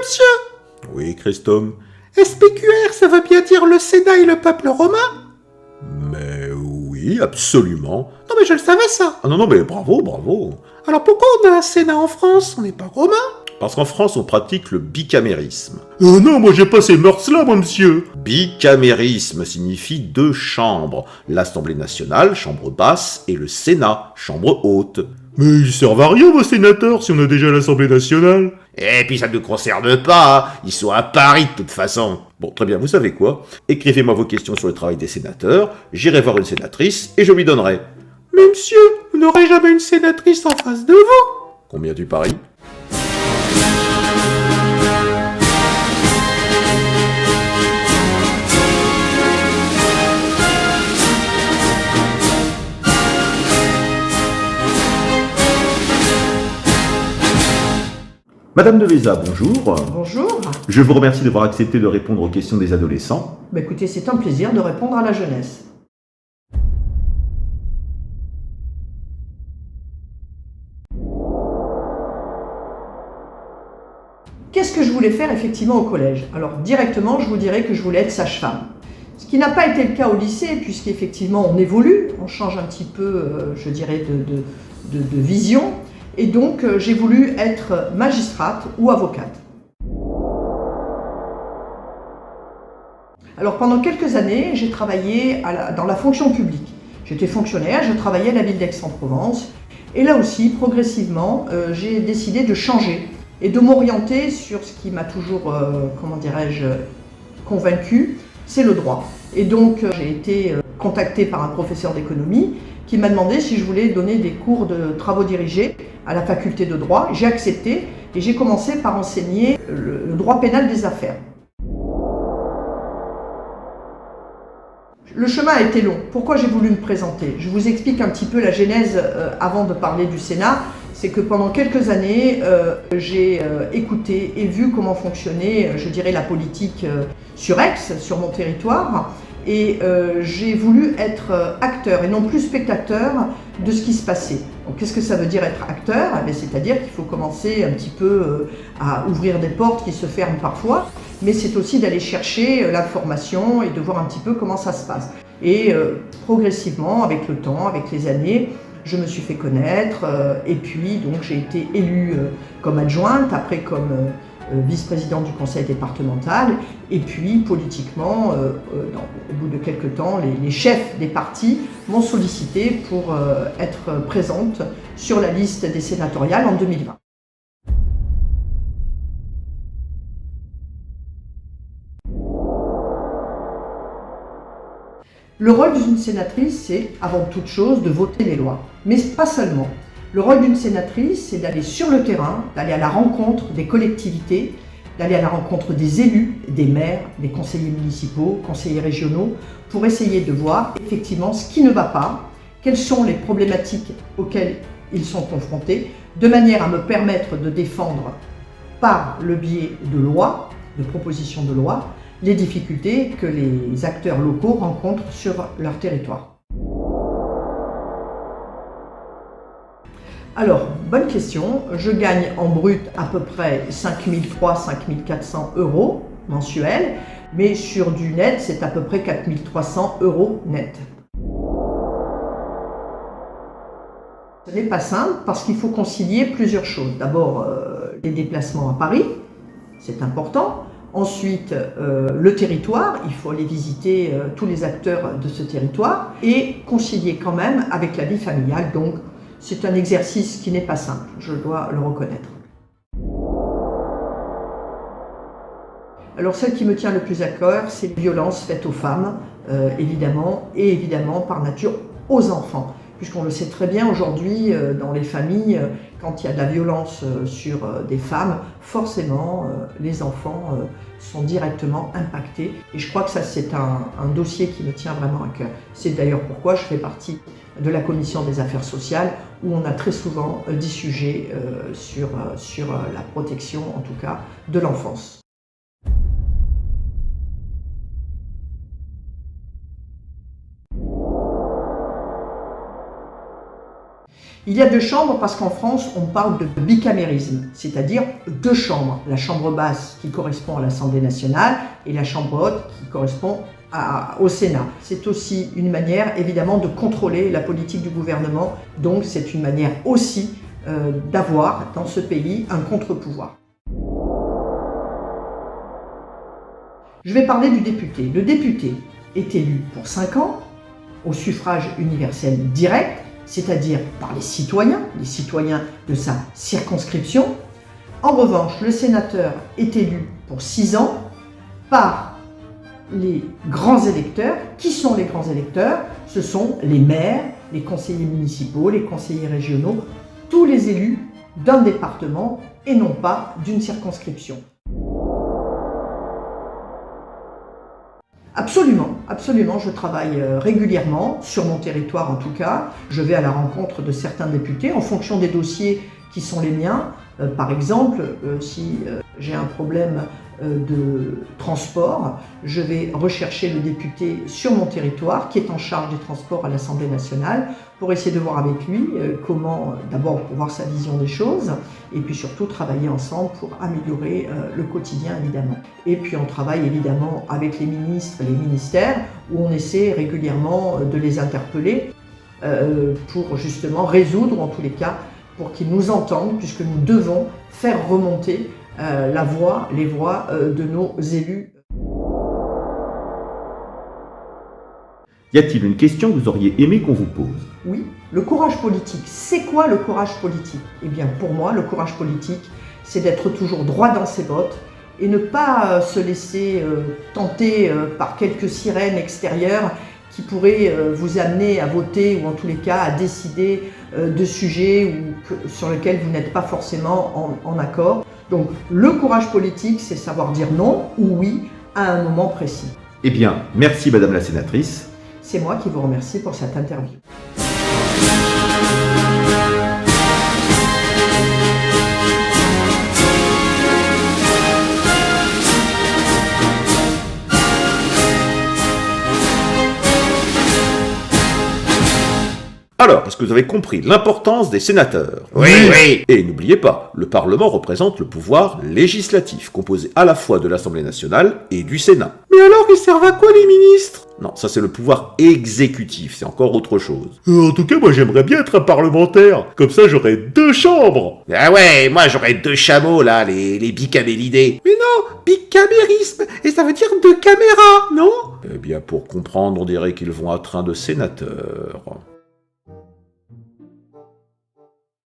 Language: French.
Monsieur. Oui, Christome. SPQR, ça veut bien dire le Sénat et le peuple romain? Mais oui, absolument. Non mais je le savais ça. Ah non, mais bravo, bravo. Alors pourquoi on a un Sénat en France? On n'est pas romain? Parce qu'en France, on pratique le bicamérisme. Non, moi j'ai pas ces mœurs-là, moi, monsieur. Bicamérisme signifie 2 chambres. L'Assemblée nationale, chambre basse, et le Sénat, chambre haute. Mais ils servent à rien, vos sénateurs, si on a déjà l'Assemblée nationale. Et puis ça ne nous concerne pas, hein. Ils sont à Paris de toute façon. Bon, très bien, vous savez quoi? Écrivez-moi vos questions sur le travail des sénateurs, j'irai voir une sénatrice et je lui donnerai. Mais monsieur, vous n'aurez jamais une sénatrice en face de vous. Combien tu paries? Madame de Véza, bonjour. Bonjour. Je vous remercie d'avoir accepté de répondre aux questions des adolescents. Écoutez, c'est un plaisir de répondre à la jeunesse. Qu'est-ce que je voulais faire effectivement au collège? Alors directement, je vous dirais que je voulais être sage-femme. Ce qui n'a pas été le cas au lycée, puisqu'effectivement on évolue, on change un petit peu, je dirais, de vision. Et donc j'ai voulu être magistrate ou avocate. Alors pendant quelques années, j'ai travaillé dans la fonction publique. J'étais fonctionnaire, je travaillais à la ville d'Aix-en-Provence. Et là aussi, progressivement, j'ai décidé de changer et de m'orienter sur ce qui m'a toujours, comment dirais-je, convaincu, c'est le droit. Et donc j'ai été contactée par un professeur d'économie qui m'a demandé si je voulais donner des cours de travaux dirigés à la faculté de droit. J'ai accepté et j'ai commencé par enseigner le droit pénal des affaires. Le chemin a été long. Pourquoi j'ai voulu me présenter? Je vous explique un petit peu la genèse avant de parler du Sénat. C'est que pendant quelques années, j'ai écouté et vu comment fonctionnait, je dirais, la politique sur Aix, sur mon territoire. Et j'ai voulu être acteur et non plus spectateur de ce qui se passait. Donc qu'est-ce que ça veut dire être acteur? C'est-à-dire qu'il faut commencer un petit peu à ouvrir des portes qui se ferment parfois, mais c'est aussi d'aller chercher l'information et de voir un petit peu comment ça se passe. Et progressivement, avec le temps, avec les années, je me suis fait connaître et puis donc j'ai été élue comme adjointe, après comme vice-présidente du conseil départemental, et puis politiquement, au bout de quelques temps, les chefs des partis m'ont sollicité pour être présente sur la liste des sénatoriales en 2020. Le rôle d'une sénatrice, c'est avant toute chose de voter les lois, mais pas seulement. Le rôle d'une sénatrice, c'est d'aller sur le terrain, d'aller à la rencontre des collectivités, d'aller à la rencontre des élus, des maires, des conseillers municipaux, conseillers régionaux, pour essayer de voir effectivement ce qui ne va pas, quelles sont les problématiques auxquelles ils sont confrontés, de manière à me permettre de défendre par le biais de lois, de propositions de loi, les difficultés que les acteurs locaux rencontrent sur leur territoire. Alors, bonne question. Je gagne en brut à peu près 5 300 – 5 400 euros mensuels, mais sur du net, c'est à peu près 4 300 euros net. Ce n'est pas simple parce qu'il faut concilier plusieurs choses. D'abord, les déplacements à Paris, c'est important. Ensuite, le territoire, il faut aller visiter tous les acteurs de ce territoire et concilier quand même avec la vie familiale. Donc, c'est un exercice qui n'est pas simple, je dois le reconnaître. Alors, celle qui me tient le plus à cœur, c'est les violences faites aux femmes, évidemment, et évidemment, par nature, aux enfants. Puisqu'on le sait très bien aujourd'hui, dans les familles, quand il y a de la violence sur des femmes, forcément, les enfants sont directement impactés. Et je crois que ça, c'est un dossier qui me tient vraiment à cœur. C'est d'ailleurs pourquoi je fais partie de la commission des affaires sociales, où on a très souvent des sujets sur la protection, en tout cas, de l'enfance. Il y a 2 chambres parce qu'en France, on parle de bicamérisme, c'est-à-dire 2 chambres. La chambre basse qui correspond à l'Assemblée nationale et la chambre haute qui correspond au Sénat. C'est aussi une manière, évidemment, de contrôler la politique du gouvernement. Donc, c'est une manière aussi d'avoir, dans ce pays, un contre-pouvoir. Je vais parler du député. Le député est élu pour 5 ans, au suffrage universel direct, c'est-à-dire par les citoyens de sa circonscription. En revanche, le sénateur est élu pour 6 ans par les grands électeurs. Qui sont les grands électeurs? Ce sont les maires, les conseillers municipaux, les conseillers régionaux, tous les élus d'un département et non pas d'une circonscription. Absolument, absolument, je travaille régulièrement, sur mon territoire en tout cas. Je vais à la rencontre de certains députés en fonction des dossiers qui sont les miens. Par exemple, si j'ai un problème de transport, je vais rechercher le député sur mon territoire qui est en charge des transports à l'Assemblée nationale pour essayer de voir avec lui comment, d'abord pour voir sa vision des choses et puis surtout travailler ensemble pour améliorer le quotidien évidemment. Et puis on travaille évidemment avec les ministres et les ministères où on essaie régulièrement de les interpeller pour justement résoudre en tous les cas pour qu'ils nous entendent puisque nous devons faire remonter les voix de nos élus. Y a-t-il une question que vous auriez aimé qu'on vous pose? Oui, le courage politique. C'est quoi le courage politique? Eh bien, pour moi, le courage politique, c'est d'être toujours droit dans ses bottes et ne pas se laisser tenter par quelques sirènes extérieures qui pourraient vous amener à voter ou en tous les cas à décider de sujets sur lesquels vous n'êtes pas forcément en accord. Donc, le courage politique, c'est savoir dire non ou oui à un moment précis. Eh bien, merci Madame la sénatrice. C'est moi qui vous remercie pour cette interview. Alors, est-ce que vous avez compris l'importance des sénateurs? Oui. Et n'oubliez pas, le Parlement représente le pouvoir législatif, composé à la fois de l'Assemblée nationale et du Sénat. Mais alors, ils servent à quoi les ministres? Non, ça c'est le pouvoir exécutif, c'est encore autre chose. En tout cas, moi j'aimerais bien être un parlementaire. Comme ça, j'aurais 2 chambres. Ah ouais, moi j'aurais 2 chameaux là, les bicamélidés. Mais non, bicamérisme, et ça veut dire 2 caméras, non? Eh bien, pour comprendre, on dirait qu'ils vont à train de sénateurs.